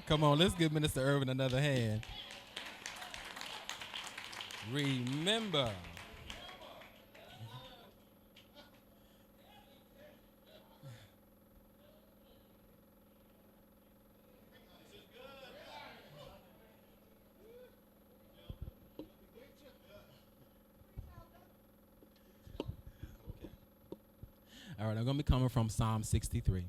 Come on, let's give Minister Irvin another hand. Remember. All right, I'm going to be coming from Psalm 63,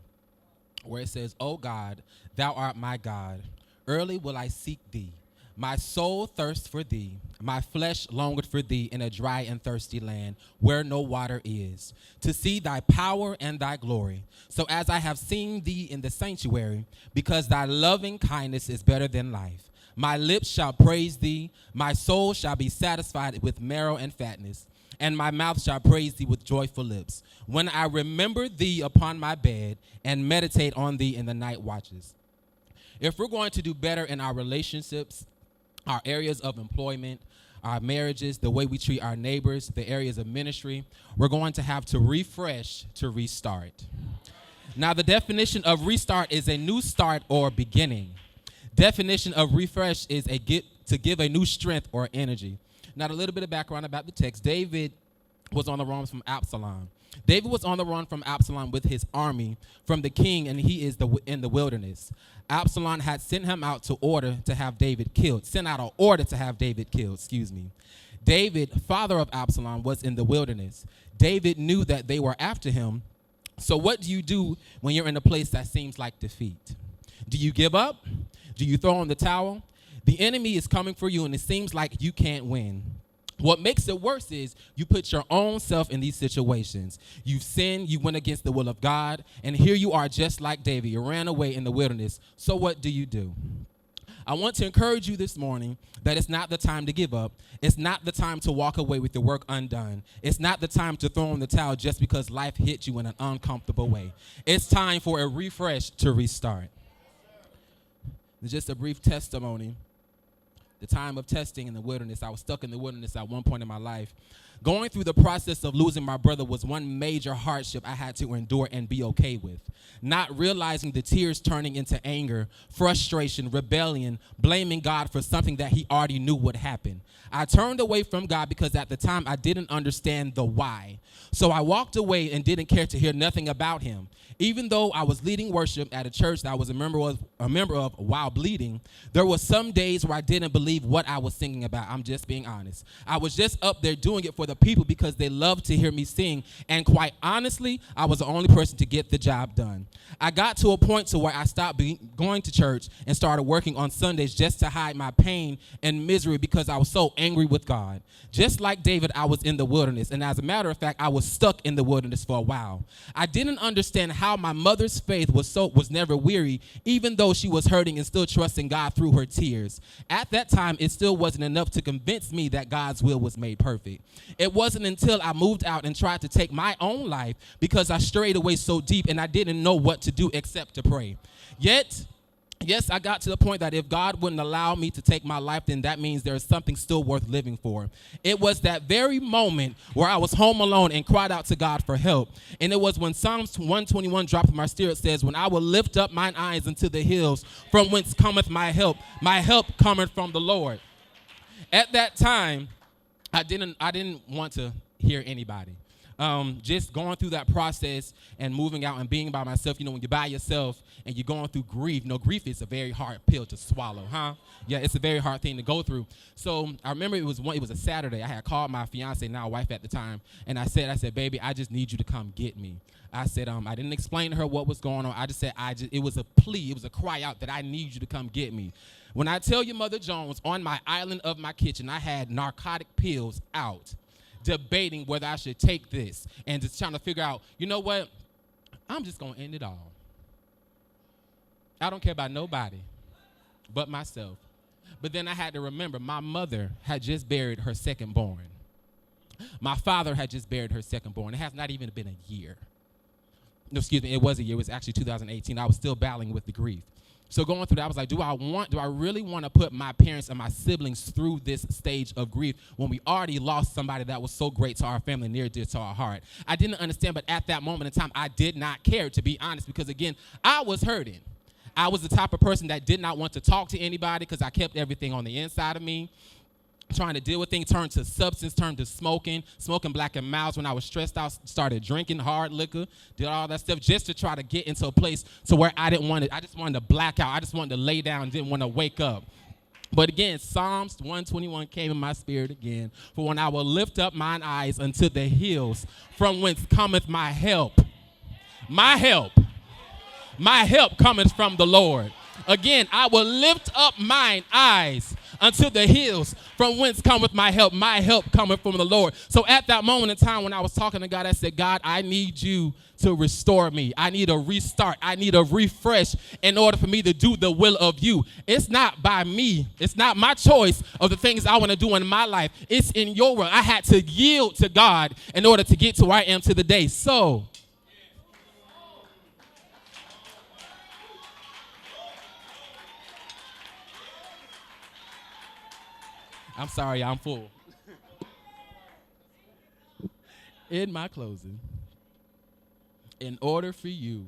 where it says, O God, thou art my God. Early will I seek thee. My soul thirsts for thee. My flesh longeth for thee in a dry and thirsty land where no water is, to see thy power and thy glory. So as I have seen thee in the sanctuary, because thy loving kindness is better than life. My lips shall praise thee. My soul shall be satisfied with marrow and fatness, and my mouth shall praise thee with joyful lips, when I remember thee upon my bed and meditate on thee in the night watches. If we're going to do better in our relationships, our areas of employment, our marriages, the way we treat our neighbors, the areas of ministry, we're going to have to refresh to restart. Now, the definition of restart is a new start or beginning. Definition of refresh is to give a new strength or energy. Now, a little bit of background about the text. David was on the run from Absalom. David was on the run from Absalom with his army from the king, and he is in the wilderness. Absalom had sent him out to order to have David killed. Sent out an order to have David killed, David, father of Absalom, was in the wilderness. David knew that they were after him. So what do you do when you're in a place that seems like defeat? Do you give up? Do you throw in the towel? The enemy is coming for you, and it seems like you can't win. What makes it worse is you put your own self in these situations. You've sinned, you went against the will of God, and here you are just like David. You ran away in the wilderness. So what do? I want to encourage you this morning that it's not the time to give up. It's not the time to walk away with your work undone. It's not the time to throw in the towel just because life hit you in an uncomfortable way. It's time for a refresh to restart. Just a brief testimony. The time of testing in the wilderness. I was stuck in the wilderness at one point in my life. Going through the process of losing my brother was one major hardship I had to endure and be okay with. Not realizing the tears turning into anger, frustration, rebellion, blaming God for something that he already knew would happen. I turned away from God because at the time I didn't understand the why. So I walked away and didn't care to hear nothing about him. Even though I was leading worship at a church that I was a member of while bleeding, there were some days where I didn't believe what I was singing about. I'm just being honest. I was just up there doing it for the people because they loved to hear me sing, and quite honestly, I was the only person to get the job done. I got to a point to where I stopped going to church and started working on Sundays just to hide my pain and misery because I was so angry with God. Just like David, I was in the wilderness, and as a matter of fact, I was stuck in the wilderness for a while. I didn't understand how my mother's faith was never weary, even though she was hurting and still trusting God through her tears. At that time, it still wasn't enough to convince me that God's will was made perfect. It wasn't until I moved out and tried to take my own life because I strayed away so deep and I didn't know what to do except to pray. Yet, yes, I got to the point that if God wouldn't allow me to take my life, then that means there is something still worth living for. It was that very moment where I was home alone and cried out to God for help. And it was when Psalms 121 dropped in my spirit, says, when I will lift up mine eyes unto the hills, from whence cometh my help cometh from the Lord. At that time, I didn't want to hear anybody. Just going through that process and moving out and being by myself, when you're by yourself and you're going through grief, grief is a very hard pill to swallow, huh? Yeah, it's a very hard thing to go through. So I remember it was a Saturday. I had called my fiance, now wife at the time, and I said, baby, I just need you to come get me. I said, I didn't explain to her what was going on. I just said, it was a plea, it was a cry out that I need you to come get me. When I tell you, Mother Jones, on my island of my kitchen, I had narcotic pills out, debating whether I should take this and just trying to figure out, you know what? I'm just going to end it all. I don't care about nobody but myself. But then I had to remember my mother had just buried her second born. My father had just buried her second born. It has not even been a year. No, excuse me, it was a year. It was actually 2018. I was still battling with the grief. So going through that, I was like, do I really want to put my parents and my siblings through this stage of grief when we already lost somebody that was so great to our family, near dear to our heart? I didn't understand, but at that moment in time, I did not care, to be honest, because again, I was hurting. I was the type of person that did not want to talk to anybody because I kept everything on the inside of me. Trying to deal with things, turned to substance, turned to smoking Black and Milds. When I was stressed out, started drinking hard liquor, did all that stuff just to try to get into a place to where I didn't want it. I just wanted to black out. I just wanted to lay down, didn't want to wake up. But again, Psalms 121 came in my spirit again. For when I will lift up mine eyes unto the hills, from whence cometh my help. My help cometh from the Lord. Again, I will lift up mine eyes unto the hills, from whence cometh my help. My help cometh from the Lord. So at that moment in time when I was talking to God, I said, God, I need you to restore me. I need a restart. I need a refresh in order for me to do the will of you. It's not by me. It's not my choice of the things I want to do in my life. It's in your will. I had to yield to God in order to get to where I am to the day. So I'm sorry, I'm full. In my closing, in order for you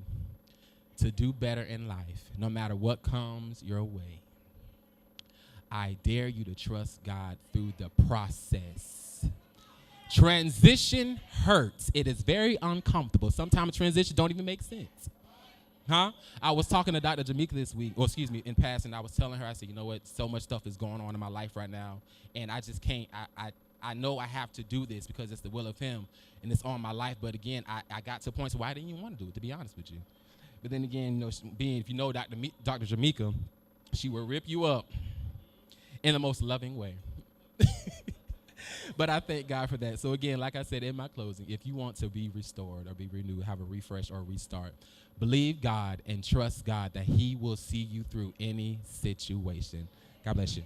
to do better in life, no matter what comes your way, I dare you to trust God through the process. Transition hurts. It is very uncomfortable. Sometimes transition don't even make sense. I was talking to Dr. Jamaica this week, in passing. I was telling her, I said, you know what, so much stuff is going on in my life right now, and I just can't, I know I have to do this because it's the will of him, and it's on my life. But again, I got to points where I didn't even want to do it, to be honest with you. But then again, if you know Dr. Jamaica, she will rip you up in the most loving way. But I thank God for that. So again, like I said in my closing, if you want to be restored or be renewed, have a refresh or restart, believe God and trust God that he will see you through any situation. God bless you.